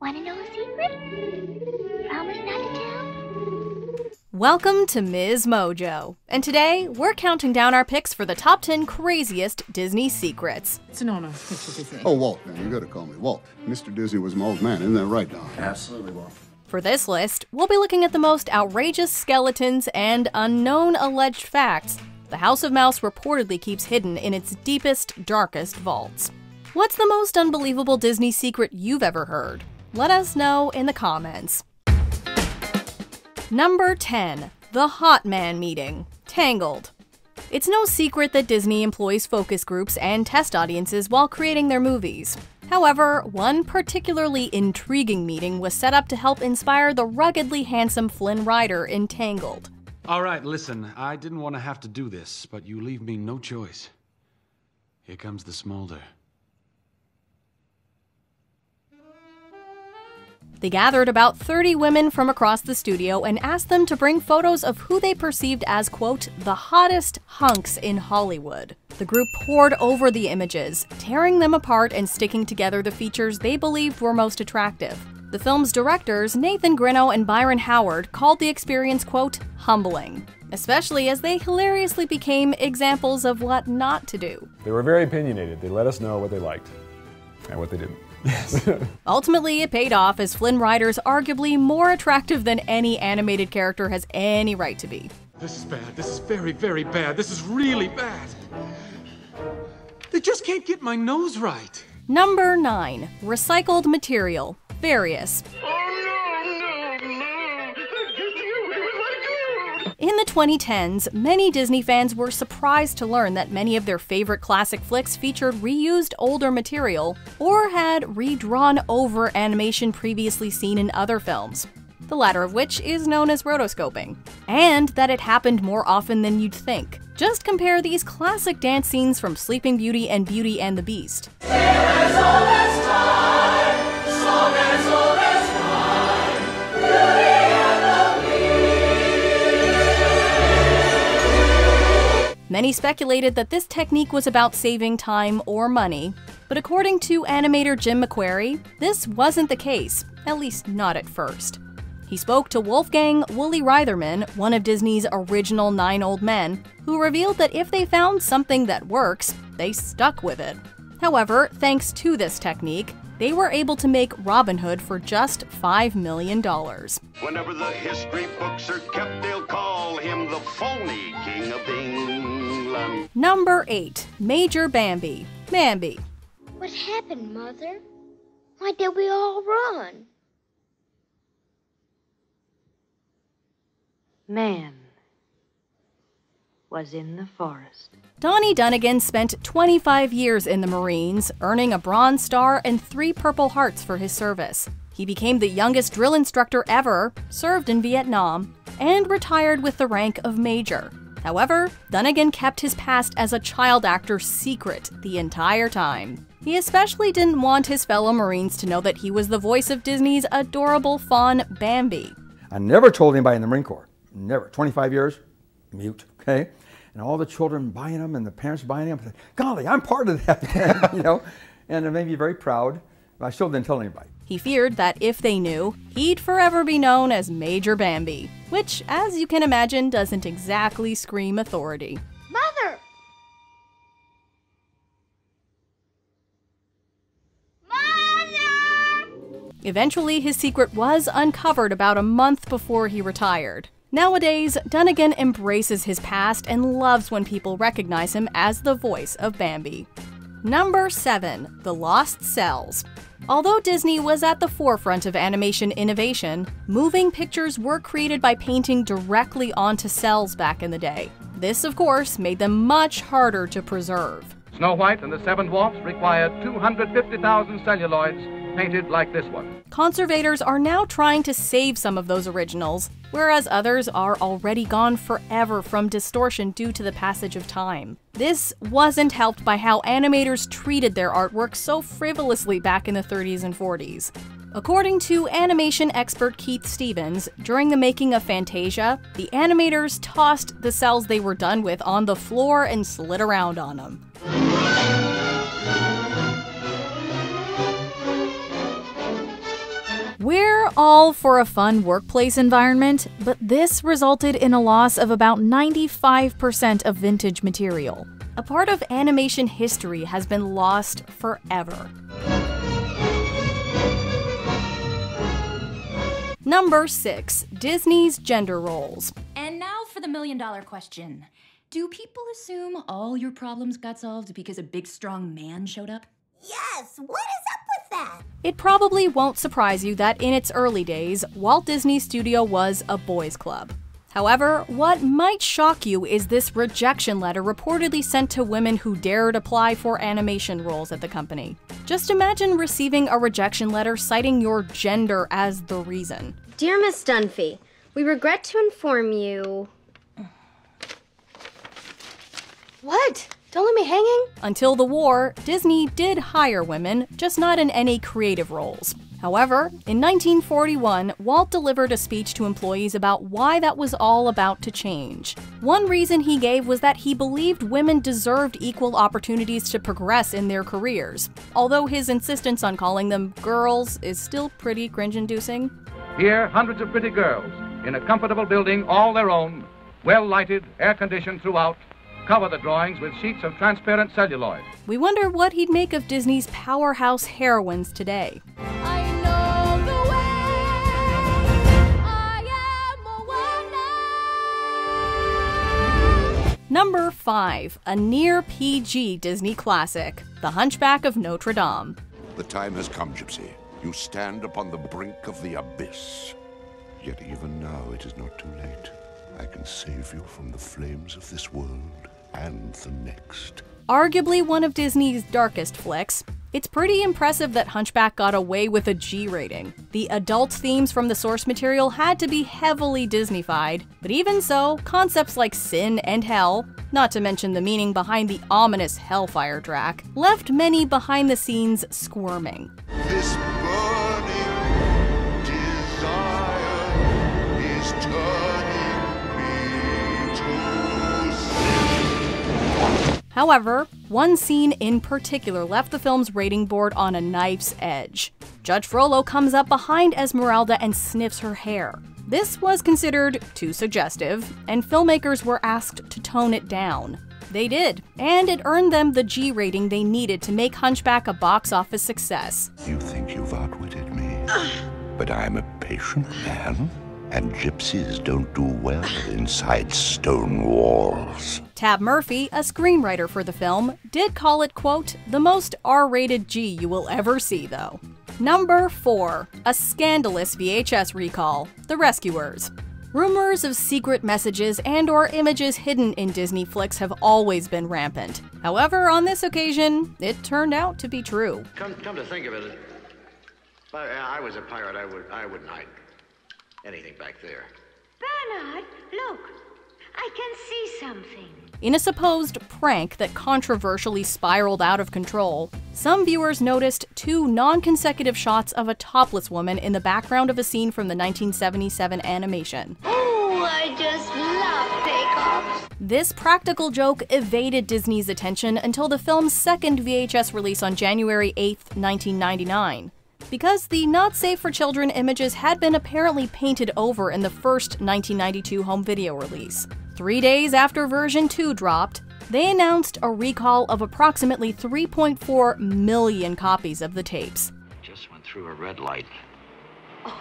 Want to know a secret? Promise not to tell? Welcome to MsMojo, and today we're counting down our picks for the top 10 craziest Disney secrets. It's an honor, Mr. Disney. Oh, Walt, man, you gotta call me Walt. Mr. Disney was my old man, isn't that right, Don? Absolutely, Walt. For this list, we'll be looking at the most outrageous skeletons and unknown alleged facts the House of Mouse reportedly keeps hidden in its deepest, darkest vaults. What's the most unbelievable Disney secret you've ever heard? Let us know in the comments. Number 10. The Hot Man Meeting. Tangled. It's no secret that Disney employs focus groups and test audiences while creating their movies. However, one particularly intriguing meeting was set up to help inspire the ruggedly handsome Flynn Rider in Tangled. All right, listen, I didn't want to have to do this, but you leave me no choice. Here comes the smolder. They gathered about 30 women from across the studio and asked them to bring photos of who they perceived as, quote, the hottest hunks in Hollywood. The group pored over the images, tearing them apart and sticking together the features they believed were most attractive. The film's directors, Nathan Grino and Byron Howard, called the experience, quote, humbling, especially as they hilariously became examples of what not to do. They were very opinionated. They let us know what they liked and what they didn't. Yes. Ultimately, it paid off as Flynn Rider's arguably more attractive than any animated character has any right to be. This is bad. This is very, very bad. This is really bad. They just can't get my nose right. Number 9. Recycled material. Various. In the 2010s, many Disney fans were surprised to learn that many of their favorite classic flicks featured reused older material or had redrawn over animation previously seen in other films, the latter of which is known as rotoscoping, and that it happened more often than you'd think. Just compare these classic dance scenes from Sleeping Beauty and Beauty and the Beast. Many speculated that this technique was about saving time or money, but according to animator Jim McQuarrie, this wasn't the case, at least not at first. He spoke to Wolfgang Wooly Reitherman, one of Disney's original 9 old men, who revealed that if they found something that works, they stuck with it. However, thanks to this technique, they were able to make Robin Hood for just $5 million. Whenever the history books are kept, they'll call him the phony king of England. Number 8. Major Bambi. Bambi. What happened, Mother? Why did we all run? Man was in the forest. Donnie Dunnigan spent 25 years in the Marines, earning a Bronze Star and 3 Purple Hearts for his service. He became the youngest drill instructor ever, served in Vietnam, and retired with the rank of Major. However, Dunnigan kept his past as a child actor secret the entire time. He especially didn't want his fellow Marines to know that he was the voice of Disney's adorable fawn Bambi. I never told anybody in the Marine Corps. Never. 25 years, mute, okay? And all the children buying them and the parents buying them. Golly, I'm part of that, you know? And it made me very proud. But I still didn't tell anybody. He feared that if they knew, he'd forever be known as Major Bambi, which, as you can imagine, doesn't exactly scream authority. Mother! Mother! Eventually, his secret was uncovered about a month before he retired. Nowadays, Dunnigan embraces his past and loves when people recognize him as the voice of Bambi. Number 7. The Lost Cells. Although Disney was at the forefront of animation innovation, moving pictures were created by painting directly onto cells back in the day. This, of course, made them much harder to preserve. Snow White and the Seven Dwarfs required 250,000 celluloids painted like this one. Conservators are now trying to save some of those originals, whereas others are already gone forever from distortion due to the passage of time. This wasn't helped by how animators treated their artwork so frivolously back in the 30s and 40s. According to animation expert Keith Stevens, during the making of Fantasia, the animators tossed the cells they were done with on the floor and slid around on them. We're all for a fun workplace environment, but this resulted in a loss of about 95% of vintage material. A part of animation history has been lost forever. Number 6. Disney's gender roles. And now for the million-dollar question. Do people assume all your problems got solved because a big, strong man showed up? Yes, what is up with that? It probably won't surprise you that in its early days, Walt Disney Studio was a boys' club. However, what might shock you is this rejection letter reportedly sent to women who dared apply for animation roles at the company. Just imagine receiving a rejection letter citing your gender as the reason. Dear Miss Dunphy, we regret to inform you... What? Don't leave me hanging? Until the war, Disney did hire women, just not in any creative roles. However, in 1941, Walt delivered a speech to employees about why that was all about to change. One reason he gave was that he believed women deserved equal opportunities to progress in their careers, although his insistence on calling them girls is still pretty cringe-inducing. Here, hundreds of pretty girls in a comfortable building all their own, well-lighted, air-conditioned throughout, cover the drawings with sheets of transparent celluloid. We wonder what he'd make of Disney's powerhouse heroines today. I know the way. I am a wonder. Number 5. A near PG Disney classic, The Hunchback of Notre Dame. The time has come, Gypsy. You stand upon the brink of the abyss. Yet even now it is not too late. I can save you from the flames of this world and the next. Arguably one of Disney's darkest flicks, it's pretty impressive that Hunchback got away with a G rating. The adult themes from the source material had to be heavily Disneyfied, but even so, concepts like sin and hell, not to mention the meaning behind the ominous Hellfire Drac, left many behind the scenes squirming. This burning desire is turning me to sin. However, one scene in particular left the film's rating board on a knife's edge. Judge Frollo comes up behind Esmeralda and sniffs her hair. This was considered too suggestive, and filmmakers were asked to tone it down. They did, and it earned them the G rating they needed to make Hunchback a box office success. You think you've outwitted me, but I'm a patient man, and gypsies don't do well inside stone walls. Tab Murphy, a screenwriter for the film, did call it, quote, the most R-rated G you will ever see, though. Number 4. A scandalous VHS recall, The Rescuers. Rumors of secret messages and/or images hidden in Disney flicks have always been rampant. However, on this occasion, it turned out to be true. Come to think of it, if I was a pirate, I wouldn't hide anything back there. Bernard, look. I can see something. In a supposed prank that controversially spiraled out of control, some viewers noticed 2 non-consecutive shots of a topless woman in the background of a scene from the 1977 animation. Oh, I just love takeoffs. This practical joke evaded Disney's attention until the film's second VHS release on January 8, 1999. Because the not safe for children images had been apparently painted over in the first 1992 home video release. 3 days after version 2 dropped, they announced a recall of approximately 3.4 million copies of the tapes. Just went through a red light. Oh,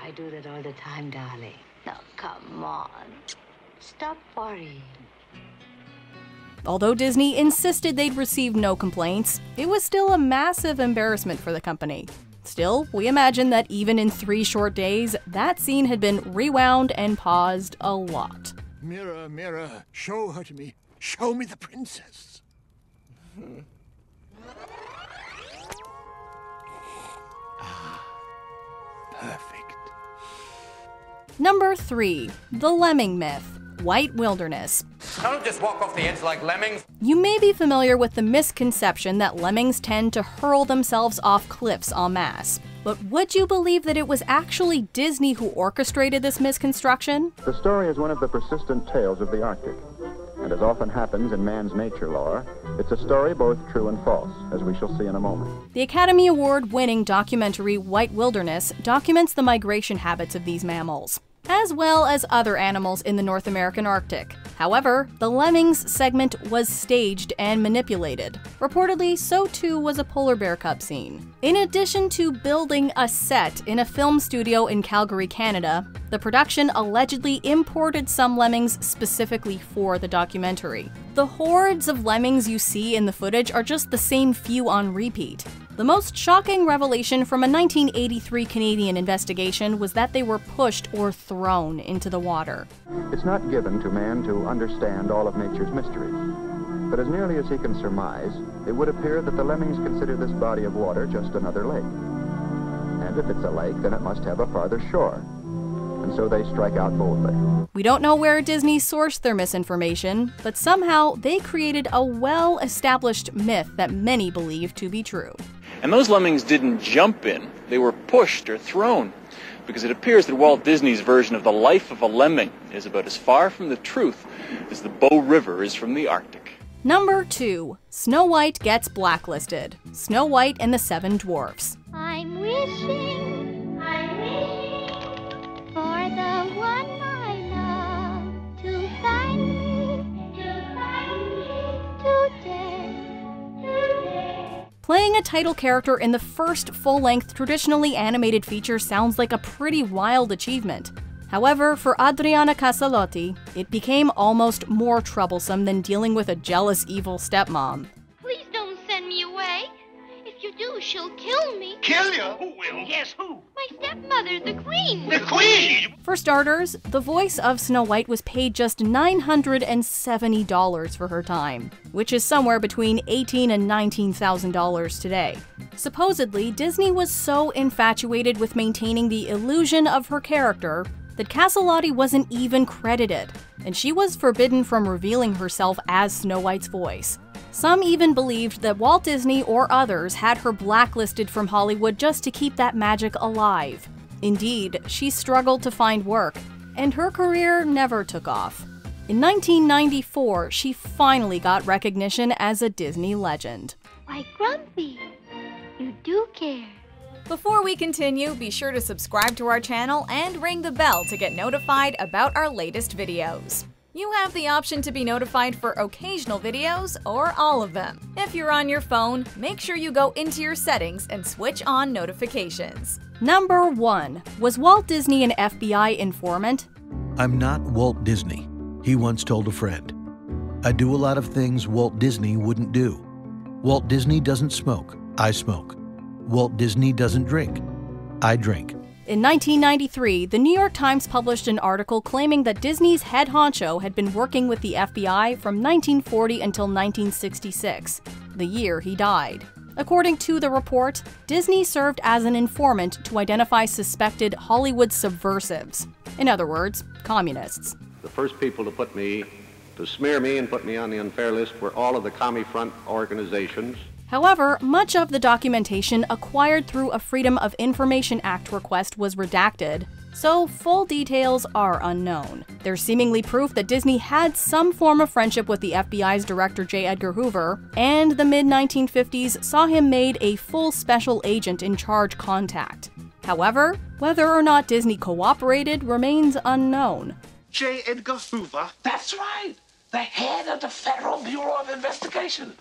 I do that all the time, darling. Now, come on. Stop worrying. Although Disney insisted they'd received no complaints, it was still a massive embarrassment for the company. Still, we imagine that even in 3 short days, that scene had been rewound and paused a lot. Mirror, mirror, show her to me. Show me the princess. Perfect. Number 3. The Lemming Myth, White Wilderness. Don't just walk off the edge like lemmings. You may be familiar with the misconception that lemmings tend to hurl themselves off cliffs en masse. But would you believe that it was actually Disney who orchestrated this misconstruction? The story is one of the persistent tales of the Arctic. and as often happens in man's nature lore, it's a story both true and false, as we shall see in a moment. The Academy Award-winning documentary White Wilderness documents the migration habits of these mammals, as well as other animals in the North American Arctic. However, the lemmings segment was staged and manipulated. Reportedly, so too was a polar bear cub scene. In addition to building a set in a film studio in Calgary, Canada, the production allegedly imported some lemmings specifically for the documentary. The hordes of lemmings you see in the footage are just the same few on repeat. The most shocking revelation from a 1983 Canadian investigation was that they were pushed or thrown into the water. It's not given to man to understand all of nature's mysteries, but as nearly as he can surmise, it would appear that the lemmings consider this body of water just another lake. And if it's a lake, then it must have a farther shore. And so they strike out boldly. We don't know where Disney sourced their misinformation, but somehow they created a well-established myth that many believe to be true. And those lemmings didn't jump in, they were pushed or thrown, because it appears that Walt Disney's version of the life of a lemming is about as far from the truth as the Bow River is from the Arctic. Number 2. Snow White gets blacklisted. Snow White and the Seven Dwarfs. I'm wishing for the one I love to find me today. Playing a title character in the first full-length traditionally animated feature sounds like a pretty wild achievement. However, for Adriana Casalotti, it became almost more troublesome than dealing with a jealous, evil stepmom. Please don't send me away. If you do, she'll kill me. Kill you? Who will? Yes, who? My stepmother, the Queen. The Queen! For starters, the voice of Snow White was paid just $970 for her time, which is somewhere between $18,000 and $19,000 today. Supposedly, Disney was so infatuated with maintaining the illusion of her character that Casalotti wasn't even credited, and she was forbidden from revealing herself as Snow White's voice. Some even believed that Walt Disney or others had her blacklisted from Hollywood just to keep that magic alive. Indeed, she struggled to find work, and her career never took off. In 1994, she finally got recognition as a Disney legend. Why, Grumpy, you do care. Before we continue, be sure to subscribe to our channel and ring the bell to get notified about our latest videos. You have the option to be notified for occasional videos or all of them. If you're on your phone, make sure you go into your settings and switch on notifications. Number 1. Was Walt Disney an FBI informant? I'm not Walt Disney, he once told a friend. I do a lot of things Walt Disney wouldn't do. Walt Disney doesn't smoke, I smoke. Walt Disney doesn't drink, I drink. In 1993, the New York Times published an article claiming that Disney's head honcho had been working with the FBI from 1940 until 1966, the year he died. According to the report, Disney served as an informant to identify suspected Hollywood subversives. In other words, communists. The first people to smear me and put me on the unfair list were all of the Commie Front organizations. However, much of the documentation acquired through a Freedom of Information Act request was redacted, so full details are unknown. There's seemingly proof that Disney had some form of friendship with the FBI's director J. Edgar Hoover, and the mid-1950s saw him made a full special agent in charge contact. However, whether or not Disney cooperated remains unknown. J. Edgar Hoover? That's right. The head of the Federal Bureau of Investigation.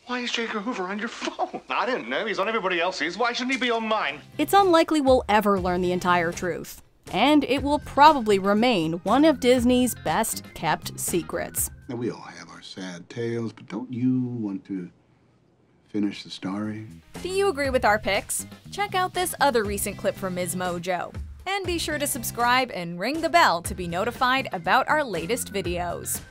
Why is J. Edgar Hoover on your phone? I didn't know. He's on everybody else's. Why shouldn't he be on mine? It's unlikely we'll ever learn the entire truth, and it will probably remain one of Disney's best-kept secrets. Now, we all have our sad tales, but don't you want to finish the story? Do you agree with our picks? Check out this other recent clip from MsMojo. And be sure to subscribe and ring the bell to be notified about our latest videos.